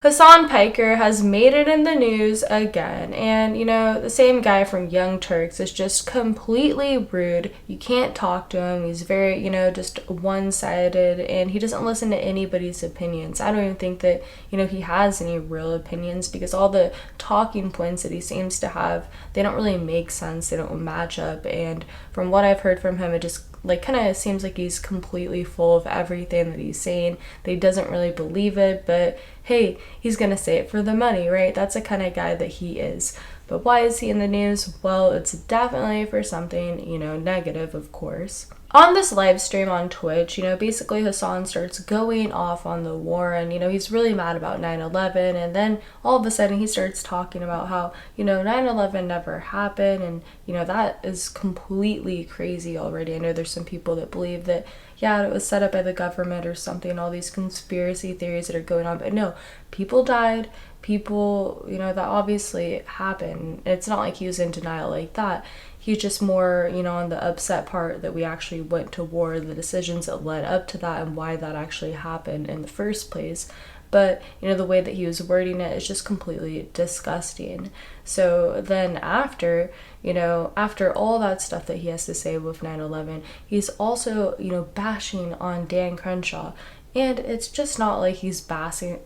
Hasan Piker has made it in the news again, and the same guy from Young Turks is just completely rude. You can't talk to him. He's very, just one sided, and he doesn't listen to anybody's opinions. I don't even think that, he has any real opinions because all the talking points that he seems to have, they don't really make sense, they don't match up, and from what I've heard from him, it just kind of seems like he's completely full of everything that he's saying, that he doesn't really believe it, but hey, he's gonna say it for the money, right? That's the kind of guy that he is. But why is he in the news? Well, it's definitely for something, negative, of course. On this live stream on Twitch, basically Hasan starts going off on the war, and, he's really mad about 9/11, and then all of a sudden he starts talking about how, 9/11 never happened, and, that is completely crazy already. I know there's some people that believe that, yeah, it was set up by the government or something, all these conspiracy theories that are going on, but no, people died, people, that obviously happened. It's not like he was in denial like that. He's just more, on the upset part that we actually went to war, the decisions that led up to that, and why that actually happened in the first place. But, the way that he was wording it is just completely disgusting. So then after all that stuff that he has to say with 9/11, he's also, bashing on Dan Crenshaw. And it's just not like he's bashing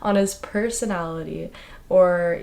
on his personality or,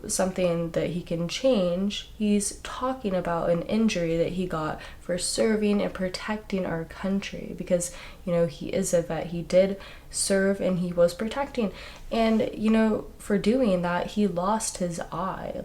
something that he can change. He's talking about an injury that he got for serving and protecting our country because, he is a vet. He did serve and he was protecting. And, for doing that, he lost his eye.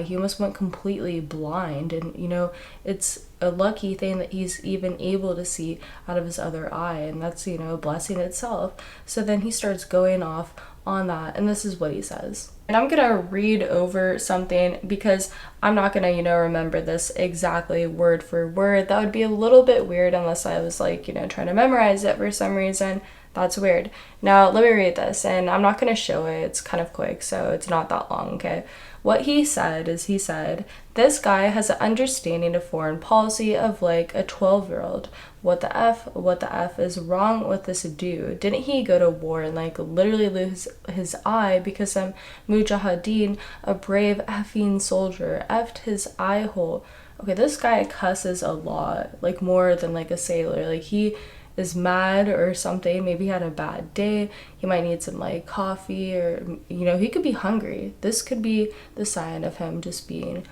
He almost went completely blind. And, it's a lucky thing that he's even able to see out of his other eye. And that's, a blessing itself. So then he starts going off on that, and this is what he says. And I'm gonna read over something because I'm not gonna, remember this exactly word for word. That would be a little bit weird unless I was trying to memorize it for some reason. That's weird. Now, let me read this, and I'm not gonna show it. It's kind of quick, so it's not that long, okay? What he said is, this guy has an understanding of foreign policy of like a 12-year-old. What the F is wrong with this dude? Didn't he go to war and literally lose his eye because some mujahideen, a brave effing soldier, effed his eye hole? Okay, this guy cusses a lot, more than a sailor. He is mad or something, maybe he had a bad day, he might need some coffee, or he could be hungry. This could be the sign of him just being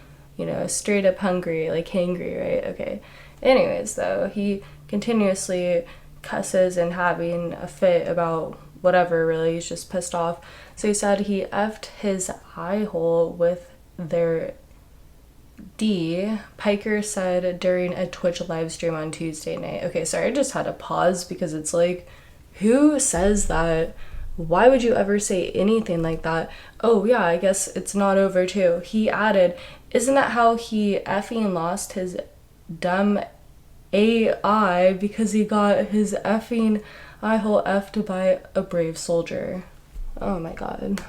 straight up hungry, hangry, right? Okay, anyways, though, he continuously cusses and having a fit about whatever, really. He's just pissed off. So he said he effed his eye hole with their D, Piker said during a Twitch live stream on Tuesday night. Okay, sorry, I just had to pause because it's who says that? Why would you ever say anything like that? Oh yeah, I guess it's not over too. He added, isn't that how he effing lost his dumb AI because he got his effing eye hole effed by a brave soldier? Oh my god.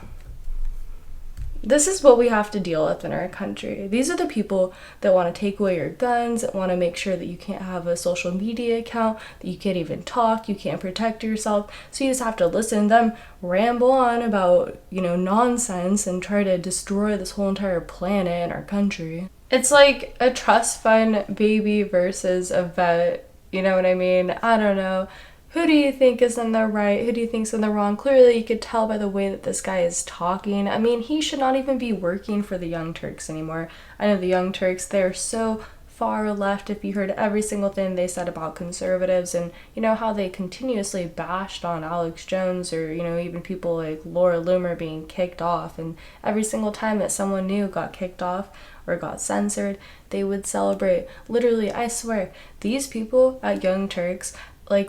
This is what we have to deal with in our country. These are the people that want to take away your guns, that want to make sure that you can't have a social media account, that you can't even talk, you can't protect yourself. So you just have to listen to them ramble on about, nonsense and try to destroy this whole entire planet and our country. It's like a trust fund baby versus a vet. You know what I mean? I don't know. Who do you think is in the right? Who do you think's in the wrong? Clearly, you could tell by the way that this guy is talking. I mean, he should not even be working for the Young Turks anymore. I know the Young Turks, they're so far left. If you heard every single thing they said about conservatives and, how they continuously bashed on Alex Jones or, even people like Laura Loomer being kicked off. And every single time that someone new got kicked off or got censored, they would celebrate. Literally, I swear, these people at Young Turks,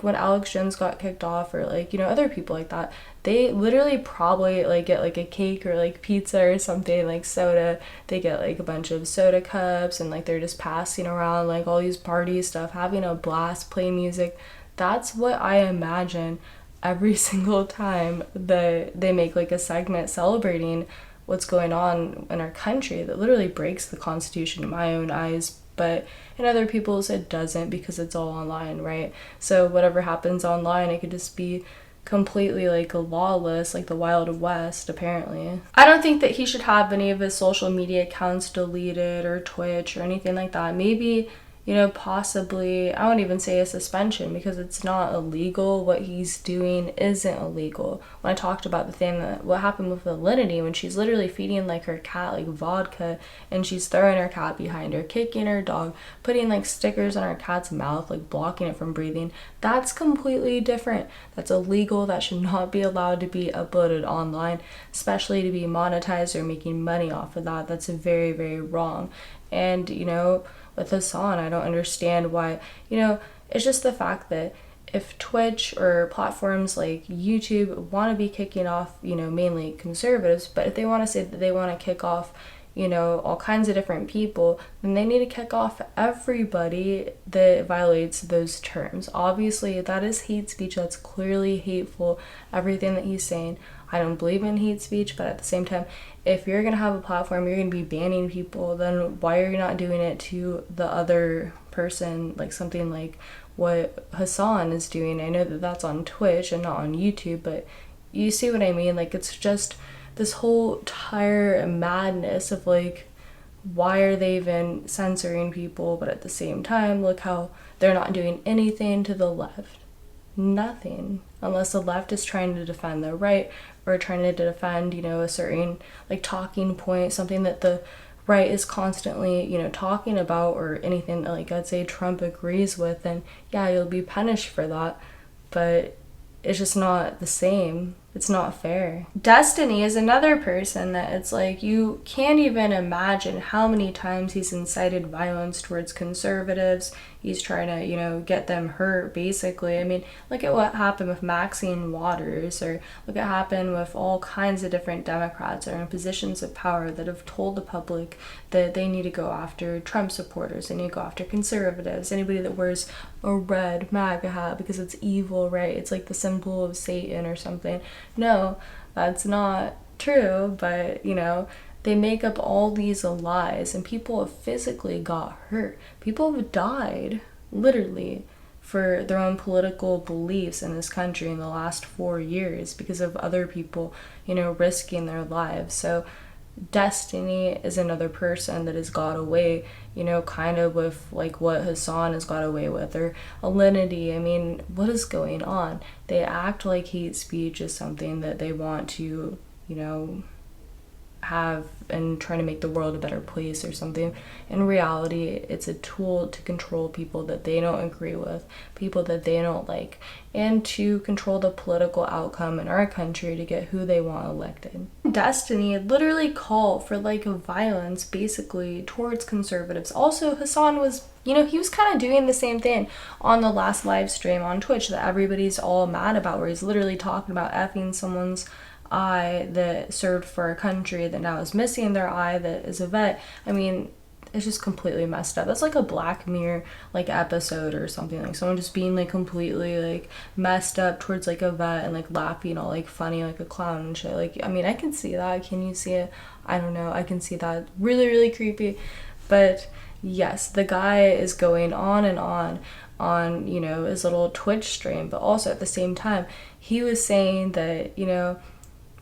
when Alex Jones got kicked off or other people like that, they literally probably get a cake or pizza or something, soda. They get a bunch of soda cups and they're just passing around all these party stuff, having a blast, playing music. That's what I imagine every single time that they make a segment celebrating what's going on in our country that literally breaks the Constitution in my own eyes. But in other people's it doesn't because it's all online, right? So whatever happens online, it could just be completely like lawless, like the Wild West, apparently. I don't think that he should have any of his social media accounts deleted or Twitch or anything like that. Maybe, you know, possibly, I won't even say a suspension because it's not illegal. What he's doing isn't illegal. When I talked about the thing that what happened with Alinity, when she's literally feeding like her cat like vodka, and she's throwing her cat behind her, kicking her dog, putting like stickers on her cat's mouth, like blocking it from breathing, that's completely different. That's illegal. That should not be allowed to be uploaded online, especially to be monetized or making money off of that. That's very, very wrong. And, you know, with Hasan, I don't understand why, you know, it's just the fact that if Twitch or platforms like YouTube want to be kicking off, you know, mainly conservatives, but if they want to say that they want to kick off, you know, all kinds of different people, then they need to kick off everybody that violates those terms. Obviously, that is hate speech. That's clearly hateful, everything that he's saying. I don't believe in hate speech, but at the same time, if you're going to have a platform, you're going to be banning people, then why are you not doing it to the other person, like something like what Hasan is doing? I know that that's on Twitch and not on YouTube, but you see what I mean? Like, it's just this whole entire madness of like, why are they even censoring people? But at the same time, look how they're not doing anything to the left. Nothing. Unless the left is trying to defend their right or trying to defend, you know, a certain like talking point, something that the right is constantly, you know, talking about, or anything that like I'd say Trump agrees with, and yeah, you'll be punished for that. But it's just not the same. It's not fair. Destiny is another person that it's like you can't even imagine how many times he's incited violence towards conservatives. He's trying to, you know, get them hurt, basically. I mean, look at what happened with Maxine Waters, or look at what happened with all kinds of different Democrats that are in positions of power that have told the public that they need to go after Trump supporters, they need to go after conservatives, anybody that wears a red MAGA hat because it's evil, right? It's like the symbol of Satan or something. No, that's not true, but, you know, they make up all these lies, and people have physically got hurt. People have died, literally, for their own political beliefs in this country in the last 4 years because of other people, you know, risking their lives. So Destiny is another person that has got away, you know, kind of with like what Hasan has got away with, or Alinity. I mean, what is going on? They act like hate speech is something that they want to, you know, have and trying to make the world a better place or something. In reality, it's a tool to control people that they don't agree with, people that they don't like, and to control the political outcome in our country to get who they want elected. Destiny literally called for like violence basically towards conservatives. Also, Hasan was, you know, he was kind of doing the same thing on the last live stream on Twitch that everybody's all mad about, where he's literally talking about effing someone's eye that served for our country that now is missing their eye, that is a vet. I mean, it's just completely messed up. That's like a Black Mirror like episode or something, like someone just being like completely like messed up towards like a vet and like laughing all like funny like a clown and shit. Like, I mean, I can see that. Can you see it? I don't know. I can see that. Really, really creepy. But yes, the guy is going on and on, you know, his little Twitch stream, but also at the same time, he was saying that, you know,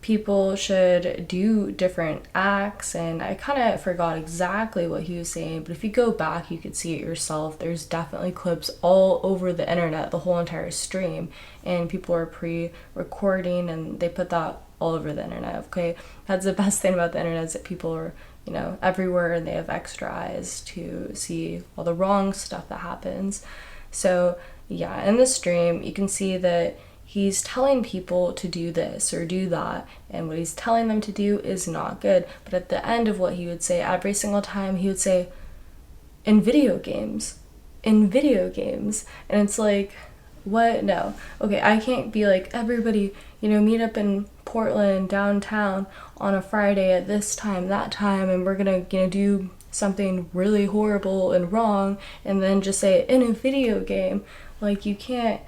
people should do different acts, and I kind of forgot exactly what he was saying, but if you go back you could see it yourself. There's definitely clips all over the internet, the whole entire stream, and people are pre-recording and they put that all over the internet. Okay, that's the best thing about the internet, is that people are, you know, everywhere, and they have extra eyes to see all the wrong stuff that happens. So yeah, in the stream you can see that he's telling people to do this or do that, and what he's telling them to do is not good. But at the end of what he would say, every single time he would say, in video games. And it's like, what? No. Okay, I can't be like, everybody, you know, meet up in Portland downtown on a Friday at this time, that time, and we're gonna, you know, do something really horrible and wrong, and then just say, in a video game. Like, you can't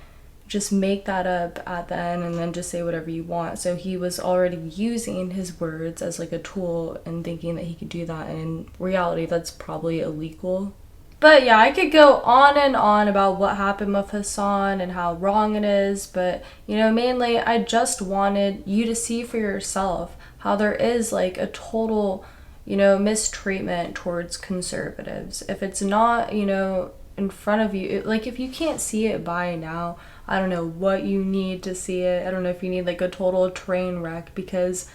just make that up at the end and then just say whatever you want. So he was already using his words as like a tool and thinking that he could do that, and in reality that's probably illegal. But yeah, I could go on and on about what happened with Hasan and how wrong it is, but mainly I just wanted you to see for yourself how there is like a total, mistreatment towards conservatives. If it's not, in front of you, like if you can't see it by now, I don't know what you need to see it. I don't know if you need like a total train wreck, because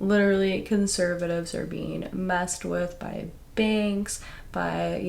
literally conservatives are being messed with by banks, by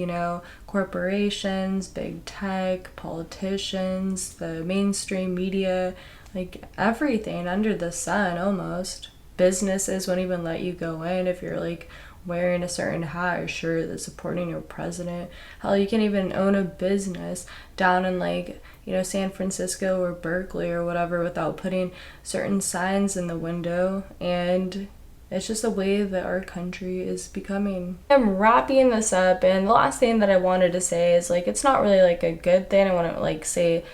corporations, big tech, politicians, the mainstream media, like everything under the sun almost. Businesses won't even let you go in if you're like wearing a certain hat or shirt that's supporting your president. Hell, you can even own a business down in like San Francisco or Berkeley or whatever without putting certain signs in the window. And it's just the way that our country is becoming. I'm wrapping this up, and the last thing that I wanted to say is like it's not really like a good thing. I want to like say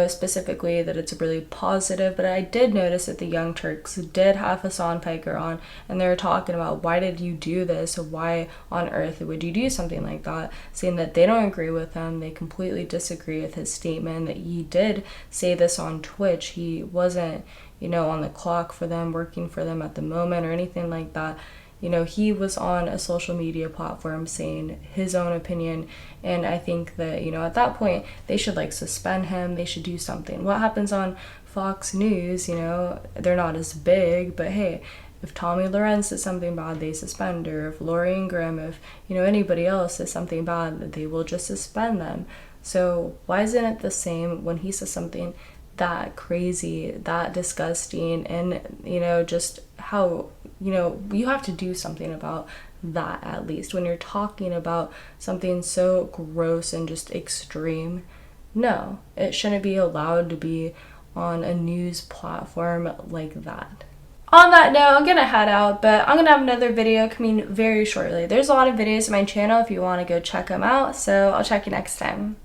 specifically that it's really positive, but I did notice that the Young Turks did have Hasan Piker on, and they were talking about why did you do this, or why on earth would you do something like that, saying that they don't agree with him, they completely disagree with his statement, that he did say this on Twitch. He wasn't on the clock for them, working for them at the moment or anything like that. He was on a social media platform saying his own opinion, and I think that, at that point, they should like suspend him, they should do something. What happens on Fox News, they're not as big, but hey, if Tommy Lorenz says something bad, they suspend her. If Lori Ingram, if, anybody else says something bad, they will just suspend them. So why isn't it the same when he says something that crazy, that disgusting, and just how you have to do something about that, at least when you're talking about something so gross and just extreme. No, it shouldn't be allowed to be on a news platform like that. On that note, I'm gonna head out, but I'm gonna have another video coming very shortly. There's a lot of videos on my channel if you want to go check them out, so I'll check you next time.